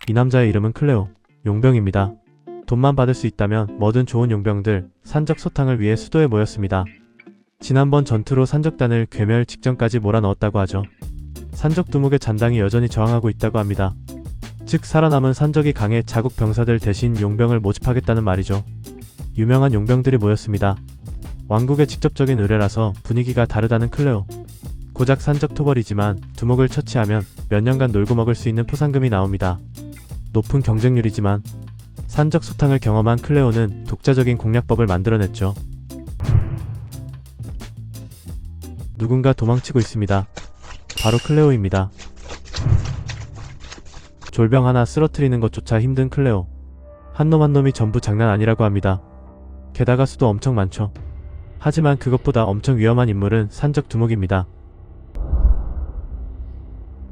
이 남자의 이름은 클레오, 용병입니다. 돈만 받을 수 있다면 뭐든 좋은 용병들 산적 소탕을 위해 수도에 모였습니다. 지난번 전투로 산적단을 괴멸 직전까지 몰아넣었다고 하죠. 산적 두목의 잔당이 여전히 저항하고 있다고 합니다. 즉 살아남은 산적이 강해 자국 병사들 대신 용병을 모집하겠다는 말이죠. 유명한 용병들이 모였습니다. 왕국의 직접적인 의뢰라서 분위기가 다르다는 클레오. 고작 산적 토벌이지만 두목을 처치하면 몇 년간 놀고 먹을 수 있는 포상금이 나옵니다. 높은 경쟁률이지만 산적 소탕을 경험한 클레오는 독자적인 공략법을 만들어냈죠. 누군가 도망치고 있습니다. 바로 클레오입니다. 졸병 하나 쓰러뜨리는 것조차 힘든 클레오. 한 놈 한 놈이 전부 장난 아니라고 합니다. 게다가 수도 엄청 많죠. 하지만 그것보다 엄청 위험한 인물은 산적 두목입니다.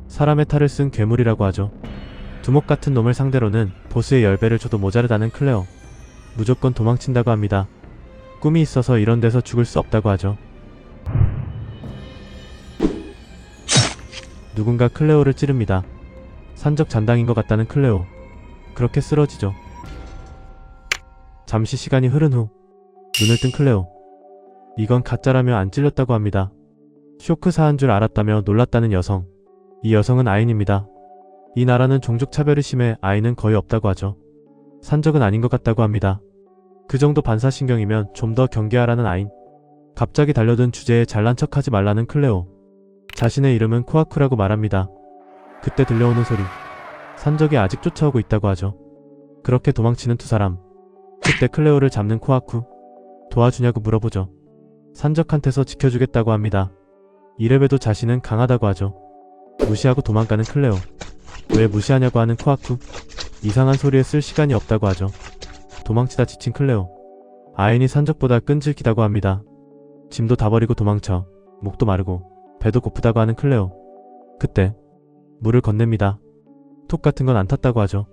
사람의 탈을 쓴 괴물이라고 하죠. 두목 같은 놈을 상대로는 보스의 10배를 줘도 모자르다는 클레오. 무조건 도망친다고 합니다. 꿈이 있어서 이런 데서 죽을 수 없다고 하죠. 누군가 클레오를 찌릅니다. 산적 잔당인 것 같다는 클레오. 그렇게 쓰러지죠. 잠시 시간이 흐른 후 눈을 뜬 클레오. 이건 가짜라며 안 찔렸다고 합니다. 쇼크 사한 줄 알았다며 놀랐다는 여성. 이 여성은 아인입니다. 이 나라는 종족 차별이 심해 아인은 거의 없다고 하죠. 산적은 아닌 것 같다고 합니다. 그 정도 반사신경이면 좀 더 경계하라는 아인. 갑자기 달려든 주제에 잘난 척하지 말라는 클레오. 자신의 이름은 코아쿠라고 말합니다. 그때 들려오는 소리. 산적이 아직 쫓아오고 있다고 하죠. 그렇게 도망치는 두 사람. 그때 클레오를 잡는 코아쿠. 도와주냐고 물어보죠. 산적한테서 지켜주겠다고 합니다. 이래봬도 자신은 강하다고 하죠. 무시하고 도망가는 클레오. 왜 무시하냐고 하는 코아쿠. 이상한 소리에 쓸 시간이 없다고 하죠. 도망치다 지친 클레오. 아인이 산적보다 끈질기다고 합니다. 짐도 다 버리고 도망쳐. 목도 마르고 배도 고프다고 하는 클레오. 그때 물을 건넵니다. 톡 같은 건 안 탔다고 하죠.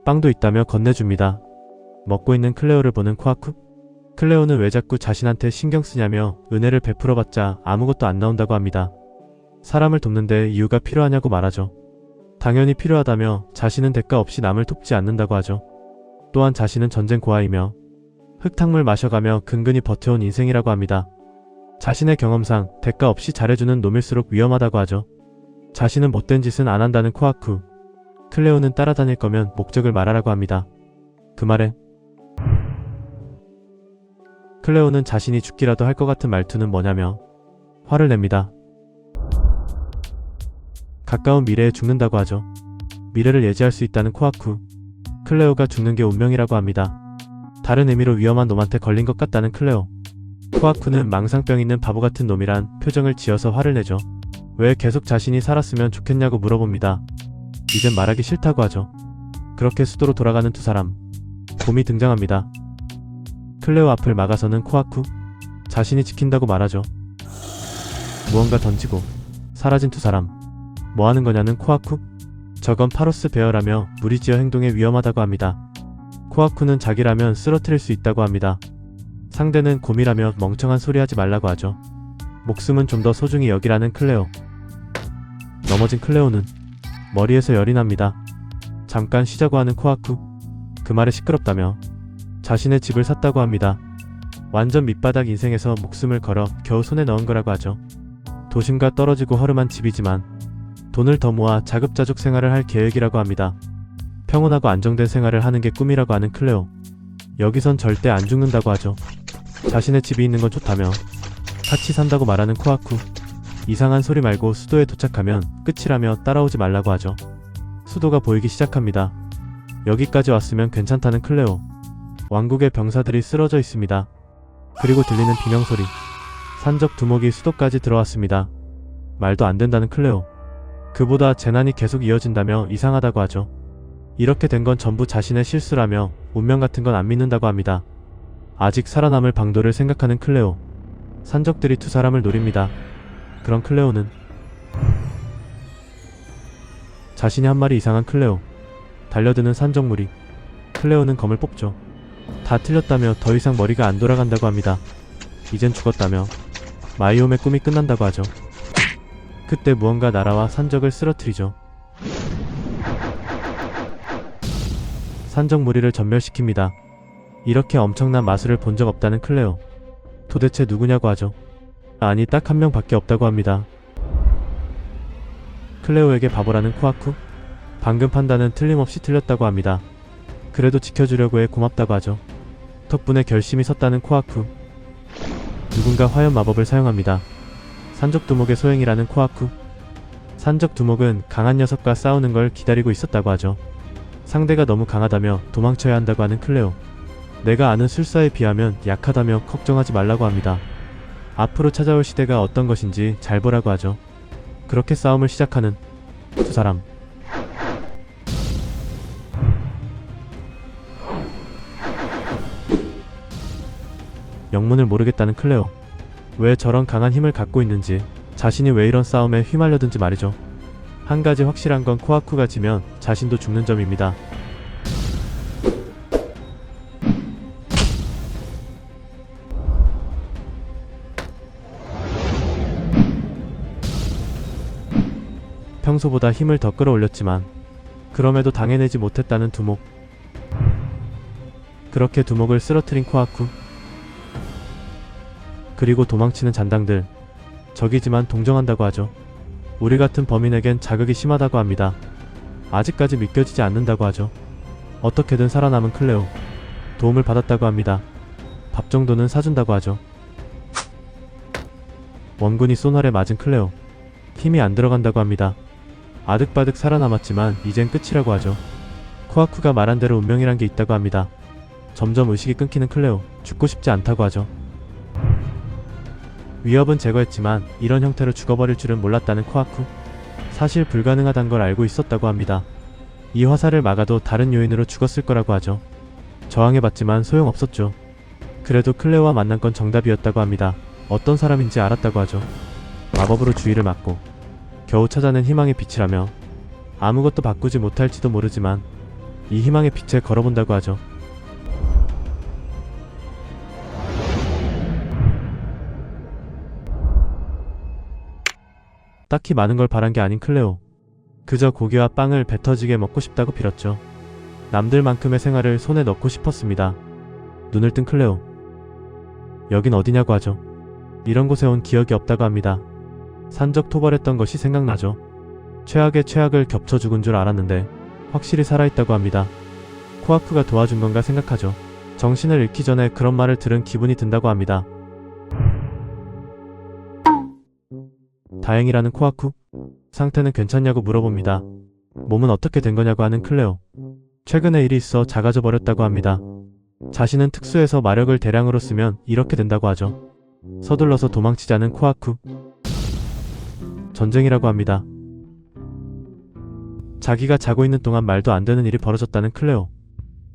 빵도 있다며 건네줍니다. 먹고 있는 클레오를 보는 코아쿠. 클레오는 왜 자꾸 자신한테 신경 쓰냐며 은혜를 베풀어봤자 아무것도 안 나온다고 합니다. 사람을 돕는데 이유가 필요하냐고 말하죠. 당연히 필요하다며 자신은 대가 없이 남을 돕지 않는다고 하죠. 또한 자신은 전쟁 고아이며 흙탕물 마셔가며 근근히 버텨온 인생이라고 합니다. 자신의 경험상 대가 없이 잘해주는 놈일수록 위험하다고 하죠. 자신은 못된 짓은 안 한다는 코아쿠. 클레오는 따라다닐 거면 목적을 말하라고 합니다. 그 말에 클레오는 자신이 죽기라도 할 것 같은 말투는 뭐냐며 화를 냅니다. 가까운 미래에 죽는다고 하죠. 미래를 예지할 수 있다는 코아쿠. 클레오가 죽는 게 운명이라고 합니다. 다른 의미로 위험한 놈한테 걸린 것 같다는 클레오. 코아쿠는 망상병 있는 바보 같은 놈이란 표정을 지어서 화를 내죠. 왜 계속 자신이 살았으면 좋겠냐고 물어봅니다. 이젠 말하기 싫다고 하죠. 그렇게 수도로 돌아가는 두 사람. 곰이 등장합니다. 클레오 앞을 막아서는 코아쿠. 자신이 지킨다고 말하죠. 무언가 던지고 사라진 두 사람. 뭐하는 거냐는 코아쿠. 저건 파로스 베어라며 무리지어 행동에 위험하다고 합니다. 코아쿠는 자기라면 쓰러뜨릴 수 있다고 합니다. 상대는 곰이라며 멍청한 소리 하지 말라고 하죠. 목숨은 좀 더 소중히 여기라는 클레오. 넘어진 클레오는 머리에서 열이 납니다. 잠깐 쉬자고 하는 코아쿠. 그 말에 시끄럽다며 자신의 집을 샀다고 합니다. 완전 밑바닥 인생에서 목숨을 걸어 겨우 손에 넣은 거라고 하죠. 도심과 떨어지고 허름한 집이지만 돈을 더 모아 자급자족 생활을 할 계획이라고 합니다. 평온하고 안정된 생활을 하는 게 꿈이라고 하는 클레오. 여기선 절대 안 죽는다고 하죠. 자신의 집이 있는 건 좋다며 같이 산다고 말하는 코아쿠. 이상한 소리 말고 수도에 도착하면 끝이라며 따라오지 말라고 하죠. 수도가 보이기 시작합니다. 여기까지 왔으면 괜찮다는 클레오. 왕국의 병사들이 쓰러져 있습니다. 그리고 들리는 비명소리. 산적 두목이 수도까지 들어왔습니다. 말도 안 된다는 클레오. 그보다 재난이 계속 이어진다며 이상하다고 하죠. 이렇게 된 건 전부 자신의 실수라며 운명 같은 건 안 믿는다고 합니다. 아직 살아남을 방도를 생각하는 클레오. 산적들이 두 사람을 노립니다. 그런 클레오는 자신이 한 마리 이상한 클레오. 달려드는 산적무리. 클레오는 검을 뽑죠. 다 틀렸다며 더 이상 머리가 안 돌아간다고 합니다. 이젠 죽었다며 마이옴의 꿈이 끝난다고 하죠. 그때 무언가 날아와 산적을 쓰러뜨리죠. 산적 무리를 전멸시킵니다. 이렇게 엄청난 마술을 본 적 없다는 클레오. 도대체 누구냐고 하죠. 아니, 딱 한 명밖에 없다고 합니다. 클레오에게 바보라는 코아쿠? 방금 판단은 틀림없이 틀렸다고 합니다. 그래도 지켜주려고 해 고맙다고 하죠. 덕분에 결심이 섰다는 코아쿠. 누군가 화염 마법을 사용합니다. 산적 두목의 소행이라는 코아쿠. 산적 두목은 강한 녀석과 싸우는 걸 기다리고 있었다고 하죠. 상대가 너무 강하다며 도망쳐야 한다고 하는 클레오. 내가 아는 술사에 비하면 약하다며 걱정하지 말라고 합니다. 앞으로 찾아올 시대가 어떤 것인지 잘 보라고 하죠. 그렇게 싸움을 시작하는 두 사람. 영문을 모르겠다는 클레오. 왜 저런 강한 힘을 갖고 있는지, 자신이 왜 이런 싸움에 휘말려든지 말이죠. 한 가지 확실한 건 코아쿠가 지면 자신도 죽는 점입니다. 평소보다 힘을 더 끌어올렸지만 그럼에도 당해내지 못했다는 두목. 그렇게 두목을 쓰러뜨린 코아쿠. 그리고 도망치는 잔당들. 적이지만 동정한다고 하죠. 우리 같은 범인에겐 자극이 심하다고 합니다. 아직까지 믿겨지지 않는다고 하죠. 어떻게든 살아남은 클레오. 도움을 받았다고 합니다. 밥 정도는 사준다고 하죠. 원군이 쏜활에 맞은 클레오. 힘이 안 들어간다고 합니다. 아득바득 살아남았지만 이젠 끝이라고 하죠. 코아쿠가 말한 대로 운명이란 게 있다고 합니다. 점점 의식이 끊기는 클레오. 죽고 싶지 않다고 하죠. 위협은 제거했지만 이런 형태로 죽어버릴 줄은 몰랐다는 코아쿠. 사실 불가능하단 걸 알고 있었다고 합니다. 이 화살을 막아도 다른 요인으로 죽었을 거라고 하죠. 저항해봤지만 소용없었죠. 그래도 클레오와 만난 건 정답이었다고 합니다. 어떤 사람인지 알았다고 하죠. 마법으로 주위를 막고 겨우 찾아낸 희망의 빛이라며 아무것도 바꾸지 못할지도 모르지만 이 희망의 빛에 걸어본다고 하죠. 딱히 많은 걸 바란 게 아닌 클레오. 그저 고기와 빵을 배 터지게 먹고 싶다고 빌었죠. 남들만큼의 생활을 손에 넣고 싶었습니다. 눈을 뜬 클레오. 여긴 어디냐고 하죠. 이런 곳에 온 기억이 없다고 합니다. 산적 토벌했던 것이 생각나죠. 최악의 최악을 겹쳐 죽은 줄 알았는데 확실히 살아있다고 합니다. 코아쿠가 도와준 건가 생각하죠. 정신을 잃기 전에 그런 말을 들은 기분이 든다고 합니다. 다행이라는 코아쿠. 상태는 괜찮냐고 물어봅니다. 몸은 어떻게 된 거냐고 하는 클레오. 최근에 일이 있어 작아져 버렸다고 합니다. 자신은 특수해서 마력을 대량으로 쓰면 이렇게 된다고 하죠. 서둘러서 도망치자는 코아쿠. 전쟁이라고 합니다. 자기가 자고 있는 동안 말도 안 되는 일이 벌어졌다는 클레오.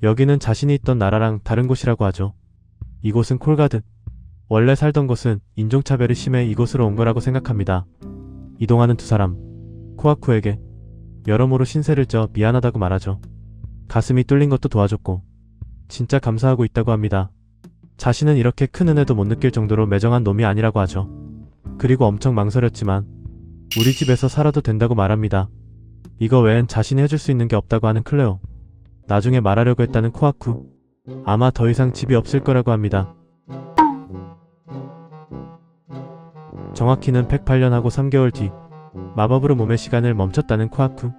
여기는 자신이 있던 나라랑 다른 곳이라고 하죠. 이곳은 콜가드. 원래 살던 곳은 인종차별이 심해 이곳으로 온 거라고 생각합니다. 이동하는 두 사람. 코아쿠에게 여러모로 신세를 져 미안하다고 말하죠. 가슴이 뚫린 것도 도와줬고 진짜 감사하고 있다고 합니다. 자신은 이렇게 큰 은혜도 못 느낄 정도로 매정한 놈이 아니라고 하죠. 그리고 엄청 망설였지만 우리 집에서 살아도 된다고 말합니다. 이거 외엔 자신이 해줄 수 있는 게 없다고 하는 클레오. 나중에 말하려고 했다는 코아쿠. 아마 더 이상 집이 없을 거라고 합니다. 정확히는 108년하고 3개월 뒤 마법으로 몸의 시간을 멈췄다는 코아쿠.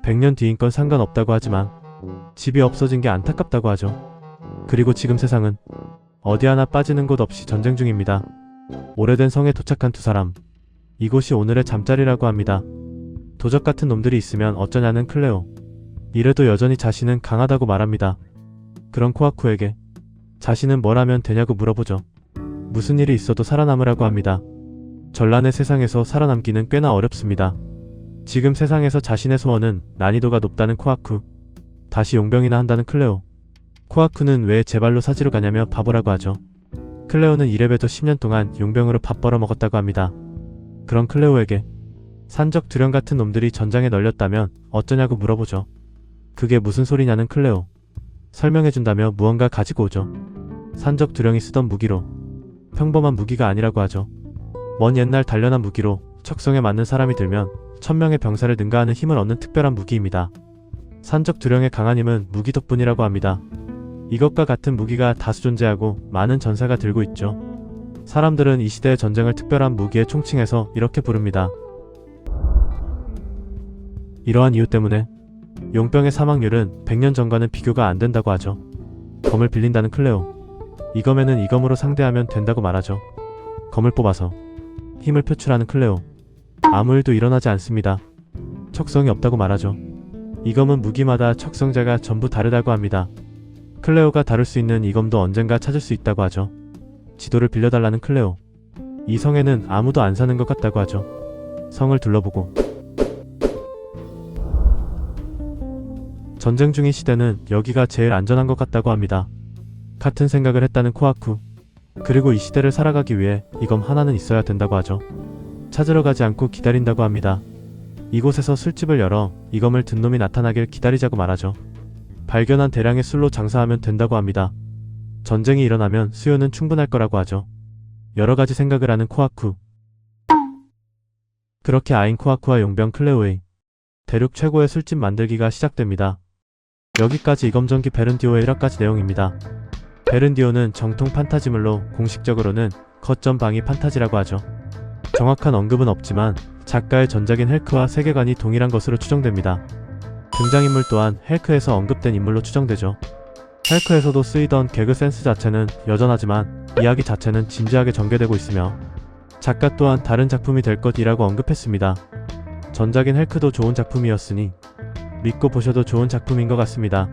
100년 뒤인 건 상관없다고 하지만 집이 없어진 게 안타깝다고 하죠. 그리고 지금 세상은 어디 하나 빠지는 곳 없이 전쟁 중입니다. 오래된 성에 도착한 두 사람. 이곳이 오늘의 잠자리라고 합니다. 도적 같은 놈들이 있으면 어쩌냐는 클레오. 이래도 여전히 자신은 강하다고 말합니다. 그런 코아쿠에게 자신은 뭘 하면 되냐고 물어보죠. 무슨 일이 있어도 살아남으라고 합니다. 전란의 세상에서 살아남기는 꽤나 어렵습니다. 지금 세상에서 자신의 소원은 난이도가 높다는 코아쿠. 다시 용병이나 한다는 클레오. 코아쿠는 왜 제 발로 사지로 가냐며 바보라고 하죠. 클레오는 이래봬도 10년 동안 용병으로 밥 벌어먹었다고 합니다. 그런 클레오에게 산적 두령 같은 놈들이 전장에 널렸다면 어쩌냐고 물어보죠. 그게 무슨 소리냐는 클레오. 설명해준다며 무언가 가지고 오죠. 산적 두령이 쓰던 무기로. 평범한 무기가 아니라고 하죠. 먼 옛날 단련한 무기로 척성에 맞는 사람이 들면 1000명의 병사를 능가하는 힘을 얻는 특별한 무기입니다. 산적 두령의 강한 힘은 무기 덕분이라고 합니다. 이것과 같은 무기가 다수 존재하고 많은 전사가 들고 있죠. 사람들은 이 시대의 전쟁을 특별한 무기의 총칭해서 이렇게 부릅니다. 이러한 이유 때문에 용병의 사망률은 100년 전과는 비교가 안 된다고 하죠. 검을 빌린다는 클레오. 이 검에는 이 검으로 상대하면 된다고 말하죠. 검을 뽑아서 힘을 표출하는 클레오. 아무 일도 일어나지 않습니다. 척성이 없다고 말하죠. 이 검은 무기마다 척성자가 전부 다르다고 합니다. 클레오가 다룰 수 있는 이 검도 언젠가 찾을 수 있다고 하죠. 지도를 빌려달라는 클레오. 이 성에는 아무도 안 사는 것 같다고 하죠. 성을 둘러보고 전쟁 중인 시대는 여기가 제일 안전한 것 같다고 합니다. 같은 생각을 했다는 코하쿠. 그리고 이 시대를 살아가기 위해 이 검 하나는 있어야 된다고 하죠. 찾으러 가지 않고 기다린다고 합니다. 이곳에서 술집을 열어 이 검을 든 놈이 나타나길 기다리자고 말하죠. 발견한 대량의 술로 장사하면 된다고 합니다. 전쟁이 일어나면 수요는 충분할 거라고 하죠. 여러가지 생각을 하는 코하쿠. 그렇게 아인 코하쿠와 용병 클레오의 대륙 최고의 술집 만들기가 시작됩니다. 여기까지 이검전기 베른디오의 1화까지 내용입니다. 베른디오는 정통 판타지물로 공식적으로는 거점 방위 판타지라고 하죠. 정확한 언급은 없지만 작가의 전작인 헬크와 세계관이 동일한 것으로 추정됩니다. 등장인물 또한 헬크에서 언급된 인물로 추정되죠. 헬크에서도 쓰이던 개그 센스 자체는 여전하지만 이야기 자체는 진지하게 전개되고 있으며 작가 또한 다른 작품이 될 것이라고 언급했습니다. 전작인 헬크도 좋은 작품이었으니 믿고 보셔도 좋은 작품인 것 같습니다.